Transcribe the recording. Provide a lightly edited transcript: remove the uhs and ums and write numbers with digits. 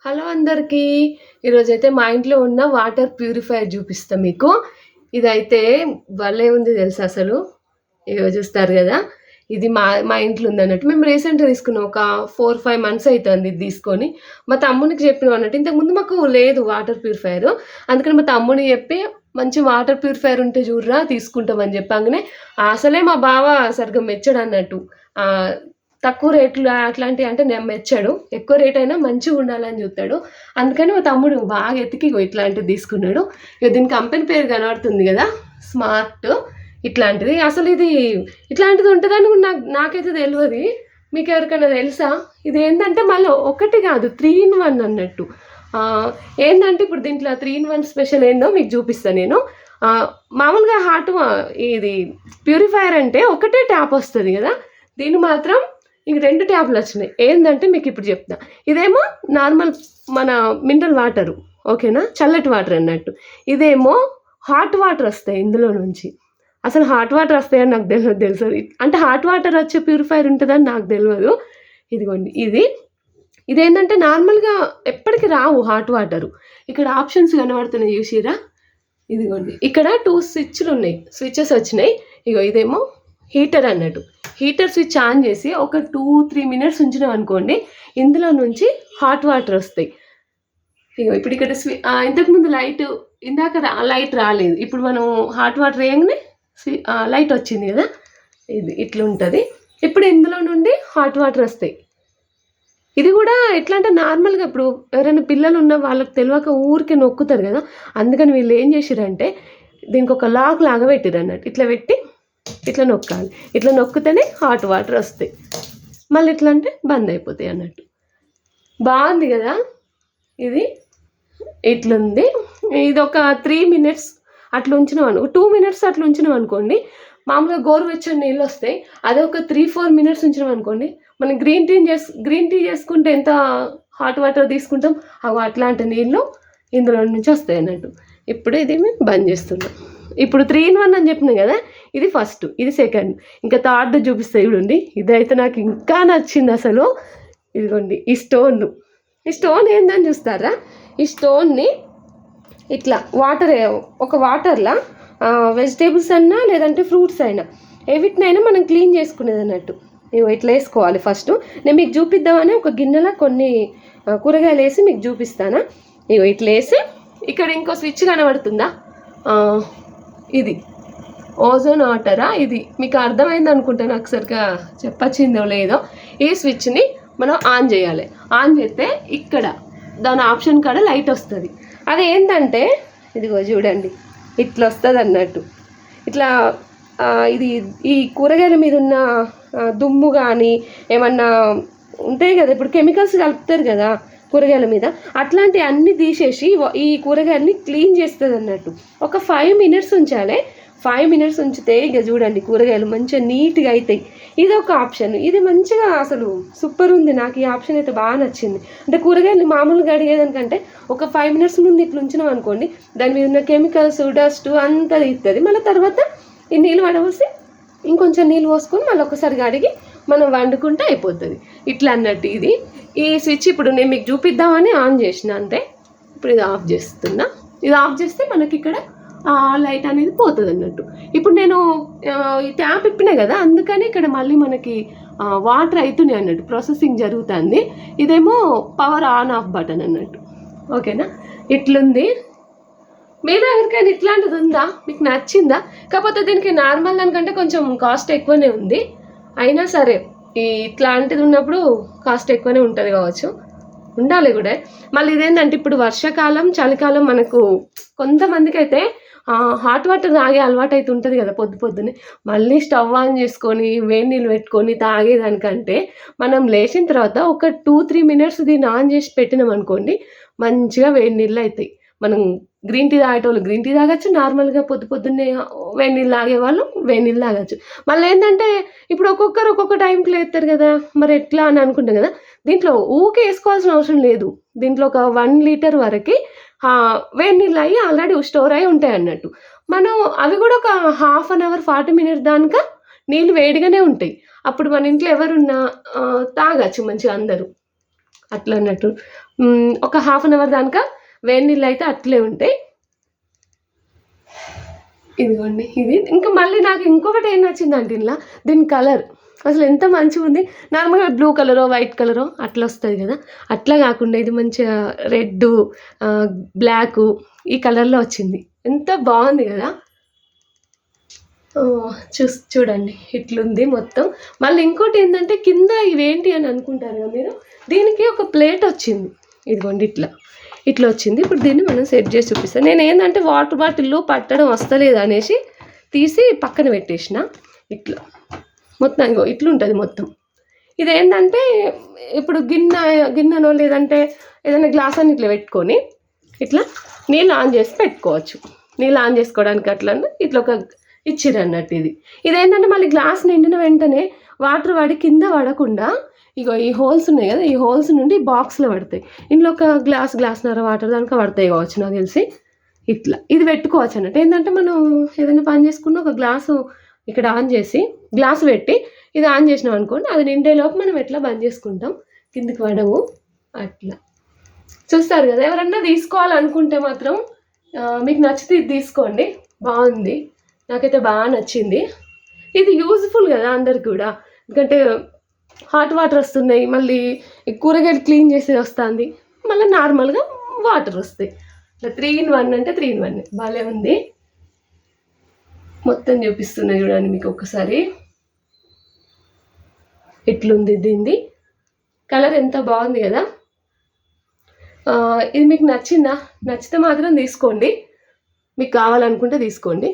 Hello అందరికీ. ఈరోజైతే మా ఇంట్లో ఉన్న వాటర్ ప్యూరిఫైయర్ చూపిస్తా మీకు. ఇదైతే భలే ఉంది తెలుసా అసలు. ఇగో చూస్తారు గదా! ఇది మా మా ఇంట్లో ఉందన్నట్టు. మేము రీసెంట్‌గా తీసుకున్నాం. ఒక 4, 5 మంత్స్ అయితుంది ఇది తీసుకొని. మా తమ్మునికి చెప్పినాం అన్నట్టు. ఇంతకుముందు మాకు లేదు వాటర్ ప్యూరిఫైయర్. అందుకని మా తమ్మునికి చెప్పి మంచి వాటర్ ప్యూరిఫైయర్ ఉంటే చూడురా తీసుకుంటాం అని చెప్పంగానే అసలే మా బావ సరిగ్గా మెచ్చడన్నట్టు. తక్కువ రేట్లు అట్లాంటివి అంటే మెచ్చడు. ఎక్కువ రేట్ అయినా మంచిగా ఉండాలని చూస్తాడు. అందుకని మా తమ్ముడు బాగా ఎతికి ఇగో ఇట్లాంటిది తీసుకున్నాడు. ఇక దీని కంపెనీ పేరు కనబడుతుంది కదా, స్మార్ట్. ఇట్లాంటిది అసలు ఇది ఇట్లాంటిది ఉంటుందని కూడా నాకైతే తెలియదు. మీకు ఎవరికైనా తెలుసా? ఇది ఏంటంటే మళ్ళీ ఒకటి కాదు, 3 in 1 అన్నట్టు. ఏంటంటే ఇప్పుడు దీంట్లో 3 in 1 స్పెషల్ ఏందో మీకు చూపిస్తాను నేను. మామూలుగా ఇది ప్యూరిఫైయర్ అంటే ఒకటే ట్యాప్ వస్తుంది కదా, దీన్ని మాత్రం ఇంక 2 ట్యాప్లు వచ్చినాయి. ఏంటంటే మీకు ఇప్పుడు చెప్తా. ఇదేమో నార్మల్ మన మినరల్ వాటరు, ఓకేనా, చల్లటి వాటర్ అన్నట్టు. ఇదేమో హాట్ వాటర్ వస్తాయి ఇందులో నుంచి. అసలు హాట్ వాటర్ వస్తాయని నాకు తెలుసు. అంటే హాట్ వాటర్ వచ్చే ప్యూరిఫైయర్ ఉంటుందని నాకు తెలియదు. ఇదిగోండి ఇదేంటంటే నార్మల్గా ఎప్పటికి రావు హాట్ వాటరు. ఇక్కడ ఆప్షన్స్ కనబడుతున్నాయి చూసిరా, ఇదిగోండి ఇక్కడ 2 స్విచ్చెస్ వచ్చినాయి. ఇగో ఇదేమో హీటర్ అన్నట్టు. హీటర్ స్విచ్ ఆన్ చేసి ఒక 2-3 మినిట్స్ ఉంచినాం అనుకోండి, ఇందులో నుంచి హాట్ వాటర్ వస్తాయి. ఇగో ఇప్పుడు ఇక్కడ ఇంతకుముందు ఇందాక లైట్ రాలేదు. ఇప్పుడు మనం హాట్ వాటర్ వేయగానే లైట్ వచ్చింది కదా, ఇది ఇట్లా ఉంటుంది. ఇప్పుడు ఇందులో నుండి హాట్ వాటర్ వస్తాయి. ఇది కూడా ఎట్లా అంటే నార్మల్గా ఇప్పుడు ఎవరైనా పిల్లలు ఉన్న వాళ్ళకి తెలియక ఊరికే నొక్కుతారు కదా, అందుకని వీళ్ళు ఏం చేసిరంటే దీనికి ఒక లాక్ లాగా పెట్టిరు అన్నట్టు. ఇట్లా పెట్టి ఇట్లా నొక్కాలి. ఇట్లా నొక్కితేనే హాట్ వాటర్ వస్తాయి. మళ్ళీ ఇట్లా అంటే బంద్ అయిపోతాయి అన్నట్టు. బాగుంది కదా ఇది. ఇట్లుంది. ఇది ఒక 3 minutes అట్లా ఉంచినాం 2 minutes అట్లా ఉంచినాం అనుకోండి, మామూలుగా గోరువెచ్చని నీళ్ళు వస్తాయి. అదే ఒక 3-4 minutes ఉంచినాం అనుకోండి, మనం గ్రీన్ టీ చేసుకుంటే ఎంత హాట్ వాటర్ తీసుకుంటాం, అట్లాంటి నీళ్ళు ఇందులో నుంచి వస్తాయి అన్నట్టు. ఇప్పుడు ఇది మేము బంద్ చేస్తున్నాం. ఇప్పుడు 3 in 1 అని చెప్పినాం కదా, ఇది ఫస్ట్, ఇది సెకండ్, ఇంకా థర్డ్ చూపిస్తాయి చూడండి. ఇదైతే నాకు ఇంకా నచ్చింది అసలు. ఇదిగోండి ఈ స్టోన్ ఏందని చూస్తారా? ఈ స్టోన్ని ఇట్లా ఒక వాటర్లా వెజిటేబుల్స్ అయినా లేదంటే ఫ్రూట్స్ అయినా వీటినైనా మనం క్లీన్ చేసుకునేది అన్నట్టు. ఇట్లా వేసుకోవాలి. ఫస్ట్ నేను మీకు చూపిద్దామని ఒక గిన్నెలో కొన్ని కూరగాయలు వేసి మీకు చూపిస్తానా. ఇట్లా వేసి ఇక్కడ ఇంకో స్విచ్ కనబడుతుందా, ఇది ఓజోన్ వాటరా, ఇది మీకు అర్థమైంది అనుకుంటా, నాకు సరిగ్గా చెప్పచ్చిందో లేదో. ఈ స్విచ్ని మనం ఆన్ చేయాలి. ఆన్ చేస్తే ఇక్కడ దాని ఆప్షన్ కాడ లైట్ వస్తుంది. అది ఏంటంటే ఇదిగో చూడండి, ఇట్లా వస్తుంది అన్నట్టు. ఇట్లా ఈ కూరగాయల మీద ఉన్న దుమ్ము కానీ ఏమన్నా ఉంటాయి కదా, ఇప్పుడు కెమికల్స్ కలుపుతారు కదా కూరగాయల మీద, అట్లాంటివి అన్నీ తీసేసి ఈ కూరగాయలని క్లీన్ చేస్తుంది అన్నట్టు. ఒక 5 minutes ఉంచాలి. 5 minutes ఉంచితే ఇక చూడండి కూరగాయలు మంచిగా నీట్గా అవుతాయి. ఇది ఒక ఆప్షన్. ఇది మంచిగా అసలు సూపర్ ఉంది. నాకు ఈ ఆప్షన్ అయితే బాగా నచ్చింది. అంటే కూరగాయలు మామూలుగా అడిగేదానికంటే ఒక 5 minutes ముందు ఇట్లా ఉంచినాం అనుకోండి, దాని మీద ఉన్న కెమికల్స్ డస్ట్ అంతా తీస్తుంది. మళ్ళీ తర్వాత ఈ నీళ్ళు వడవసి ఇంకొంచెం నీళ్ళు పోసుకొని మళ్ళీ ఒకసారి కడిగి మనం వండుకుంటే అయిపోతుంది. ఇట్లా అన్నట్టు ఈ స్విచ్ ఇప్పుడు నేను మీకు చూపిద్దామని ఆన్ చేసిన అంతే. ఇప్పుడు ఇది ఆఫ్ చేస్తున్నా. ఇది ఆఫ్ చేస్తే మనకి ఇక్కడ లైట్ అనేది పోతుంది అన్నట్టు. ఇప్పుడు నేను ఈ ట్యాప్ ఇప్పినా కదా, అందుకని ఇక్కడ మళ్ళీ మనకి వాటర్ అవుతున్నాయి అన్నట్టు, ప్రాసెసింగ్ జరుగుతుంది. ఇదేమో పవర్ ఆన్ ఆఫ్ బటన్ అన్నట్టు, ఓకేనా. ఇట్లుంది. మీరు ఎవరికైనా ఇట్లాంటిది ఉందా? మీకు నచ్చిందా? కాకపోతే దీనికి నార్మల్ దానికంటే కొంచెం కాస్ట్ ఎక్కువనే ఉంది. అయినా సరే ఇట్లాంటిది ఉన్నప్పుడు కాస్ట్ ఎక్కువనే ఉంటుంది కావచ్చు, ఉండాలి కూడా. మళ్ళీ ఇదేంటంటే ఇప్పుడు వర్షాకాలం చలికాలం మనకు కొంతమందికి అయితే హాట్ వాటర్ తాగే అలవాటు అయితే ఉంటుంది కదా, పొద్దున్నే మళ్ళీ స్టవ్ ఆన్ చేసుకొని వేడి నీళ్ళు పెట్టుకొని తాగేదానికంటే మనం లేచిన తర్వాత ఒక 2-3 minutes దీన్ని ఆన్ చేసి పెట్టినాం అనుకోండి, మంచిగా వేడి నీళ్ళు అవుతాయి. మనం గ్రీన్ టీ తాగేటోళ్ళు గ్రీన్ టీ తాగొచ్చు, నార్మల్గా పొద్దున్నే వేడి నీళ్ళు తాగేవాళ్ళు వేడి నీళ్ళు తాగొచ్చు. మళ్ళీ ఏంటంటే ఇప్పుడు ఒక్కొక్కరు ఒక్కొక్క టైంకి లేస్తారు కదా, మరి ఎట్లా అని అనుకుంటాం కదా. దీంట్లో ఊకే వేసుకోవాల్సిన అవసరం లేదు. దీంట్లో ఒక 1 liter వరకు వేడి నీళ్ళు అయ్యి ఆల్రెడీ స్టోర్ అయి ఉంటాయి అన్నట్టు. మనం అవి కూడా ఒక 1/2 hour 40 minutes దానికా నీళ్ళు వేడిగానే ఉంటాయి. అప్పుడు మన ఇంట్లో ఎవరున్నా తాగచ్చు మంచిగా అందరూ. అట్లా అన్నట్టు. ఒక హాఫ్ అన్ అవర్ దాకా వేడి నీళ్ళు అయితే అట్లే ఉంటాయి. ఇదిగోండి ఇది. ఇంకా మళ్ళీ నాకు ఇంకొకటి ఏం నచ్చిందంటే ఇలా దీని కలర్ అసలు ఎంత మంచిగా ఉంది. నార్మల్గా బ్లూ కలరో వైట్ కలరో అట్లా వస్తుంది కదా, అట్లా కాకుండా ఇది మంచిగా రెడ్ బ్లాక్ ఈ కలర్లో వచ్చింది. ఎంత బాగుంది కదా. చూడండి ఇట్లుంది మొత్తం. మళ్ళీ ఇంకోటి ఏంటంటే కింద ఇవేంటి అని అనుకుంటారు కదా మీరు, దీనికి ఒక ప్లేట్ వచ్చింది. ఇదిగోండి ఇట్లా ఇట్లా వచ్చింది. ఇప్పుడు దీన్ని మనం సెట్ చేసి చూపిస్తాను. నేను ఏంటంటే వాటర్ బాటిల్లో పట్టడం వస్తలేదు అనేసి తీసి పక్కన పెట్టేసిన. ఇట్లా మొత్తం ఇగో ఇట్లుంటుంది మొత్తం. ఇదేంటంటే ఇప్పుడు గిన్నెనో లేదంటే ఏదైనా గ్లాస్ అని ఇట్లా పెట్టుకొని ఇట్లా నీళ్ళు ఆన్ చేసి పెట్టుకోవచ్చు. నీళ్ళు ఆన్ చేసుకోవడానికి అట్లా ఇట్లా ఒక ఇచ్చిర్రు అన్నట్టు. ఇదేంటంటే మళ్ళీ గ్లాస్ నిండిన వెంటనే వాటర్ పడి కింద పడకుండా ఇగో ఈ హోల్స్ ఉన్నాయి కదా, ఈ హోల్స్ నుండి బాక్స్లో పడతాయి. ఇంట్లో ఒక గ్లాస్న్నర వాటర్ దానికి పడతాయి కావచ్చు నాకు తెలిసి. ఇట్లా ఇది పెట్టుకోవచ్చు అన్నట్టు. ఏంటంటే మనం ఏదైనా పని చేసుకున్న ఒక గ్లాసు ఇక్కడ ఆన్ చేసి గ్లాస్ పెట్టి ఇది ఆన్ చేసినాం అనుకోండి, అది నిండేలోపు మనం ఎట్లా బంద్ చేసుకుంటాం, కిందికి పడవు. అట్లా చూస్తారు కదా. ఎవరన్నా తీసుకోవాలనుకుంటే మాత్రం మీకు నచ్చితే ఇది తీసుకోండి, బాగుంది. నాకైతే బాగా నచ్చింది. ఇది యూజ్ఫుల్ కదా అందరికి కూడా, ఎందుకంటే హాట్ వాటర్ వస్తున్నాయి, మళ్ళీ కూరగాయలు క్లీన్ చేసేది వస్తుంది, మళ్ళీ నార్మల్గా వాటర్ వస్తాయి. ఇట్లా 3 in 1 అంటే 3 in 1 బాగానే ఉంది. మొత్తం చూపిస్తున్నాయి చూడండి మీకు ఒకసారి. ఇట్లుంది దీనిది కలర్, ఎంత బాగుంది కదా. ఇది మీకు నచ్చిందా? నచ్చితే మాత్రం తీసుకోండి, మీకు కావాలనుకుంటే తీసుకోండి.